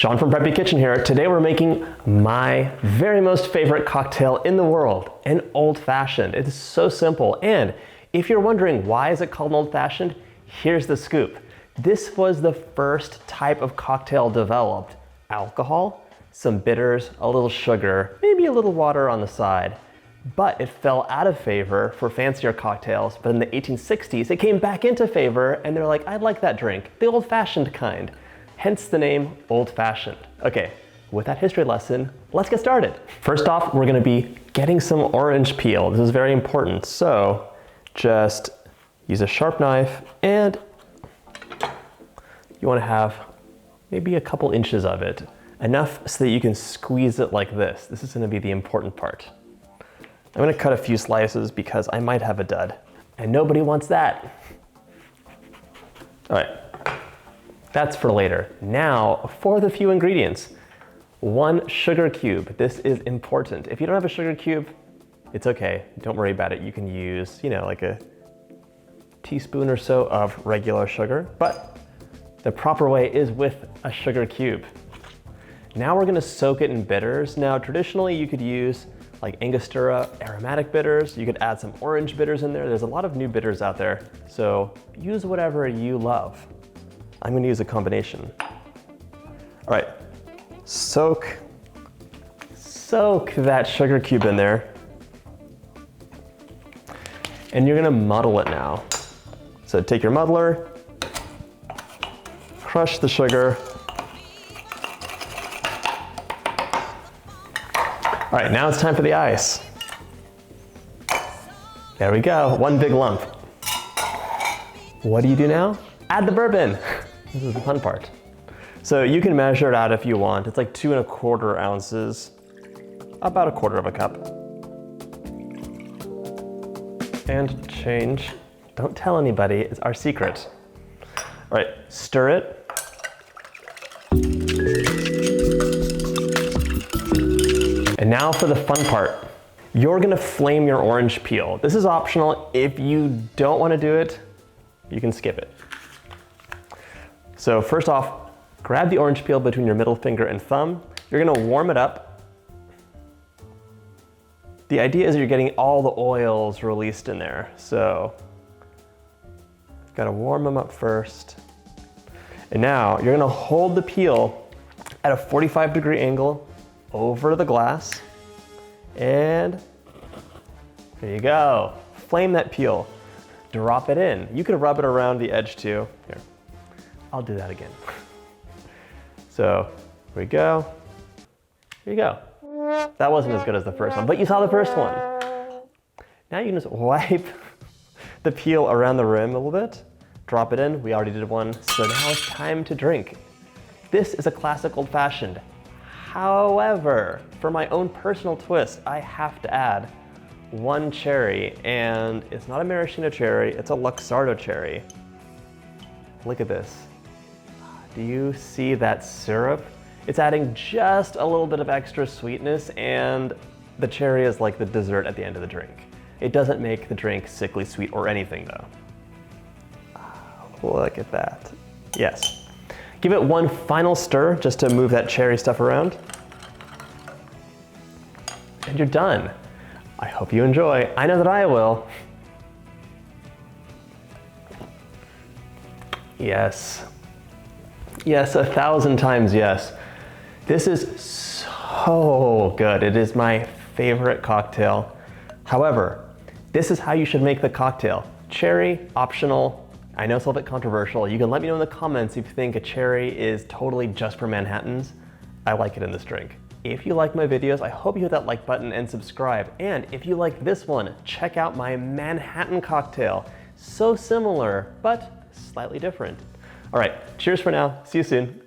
John from Preppy Kitchen here. Today we're making my very most favorite cocktail in the world, an old fashioned. It is so simple, and if you're wondering why is it called an old fashioned, here's the scoop. This was the first type of cocktail developed. Alcohol, some bitters, a little sugar, maybe a little water on the side. But it fell out of favor for fancier cocktails, but in the 1860s it came back into favor and they're like, I'd like that drink, the old-fashioned kind. Hence the name old-fashioned. Okay, with that history lesson, let's get started. First off, we're gonna be getting some orange peel. This is very important. So just use a sharp knife and you wanna have maybe a couple inches of it. Enough so that you can squeeze it like this. This is gonna be the important part. I'm gonna cut a few slices because I might have a dud, and nobody wants that. All right, that's for later. Now, for the few ingredients. 1 sugar cube, this is important. If you don't have a sugar cube, it's okay, don't worry about it. You can use, like a teaspoon or so of regular sugar, but the proper way is with a sugar cube. Now we're gonna soak it in bitters. Now, traditionally you could use like Angostura aromatic bitters. You could add some orange bitters in there. There's a lot of new bitters out there, so use whatever you love. I'm gonna use a combination. All right, soak that sugar cube in there. And you're gonna muddle it now. So take your muddler, crush the sugar. All right, now it's time for the ice. There we go, 1 big lump. What do you do now? Add the bourbon. This is the fun part. So you can measure it out if you want. It's like 2 1/4 ounces, about 1/4 cup. And change. Don't tell anybody, it's our secret. All right, stir it. And now for the fun part. You're gonna flame your orange peel. This is optional. If you don't wanna do it, you can skip it. So first off, grab the orange peel between your middle finger and thumb. You're gonna warm it up. The idea is you're getting all the oils released in there. So, gotta warm them up first. And now you're gonna hold the peel at a 45-degree angle over the glass, and there you go. Flame that peel, drop it in. You can rub it around the edge too. Here, I'll do that again. So, here we go. Here you go. That wasn't as good as the first one, but you saw the first one. Now you can just wipe the peel around the rim a little bit, drop it in. We already did one, so now it's time to drink. This is a classic old-fashioned. However, for my own personal twist, I have to add 1 cherry, and it's not a maraschino cherry, it's a Luxardo cherry. Look at this. Do you see that syrup? It's adding just a little bit of extra sweetness, and the cherry is like the dessert at the end of the drink. It doesn't make the drink sickly sweet or anything though. Look at that. Yes. Give it 1 final stir just to move that cherry stuff around. And you're done. I hope you enjoy. I know that I will. Yes. Yes, 1,000 times yes. This is so good. It is my favorite cocktail. However, this is how you should make the cocktail. Cherry, optional. I know it's a little bit controversial. You can let me know in the comments if you think a cherry is totally just for Manhattans. I like it in this drink. If you like my videos, I hope you hit that like button and subscribe. And if you like this one, check out my Manhattan cocktail. So similar, but slightly different. All right, cheers for now. See you soon.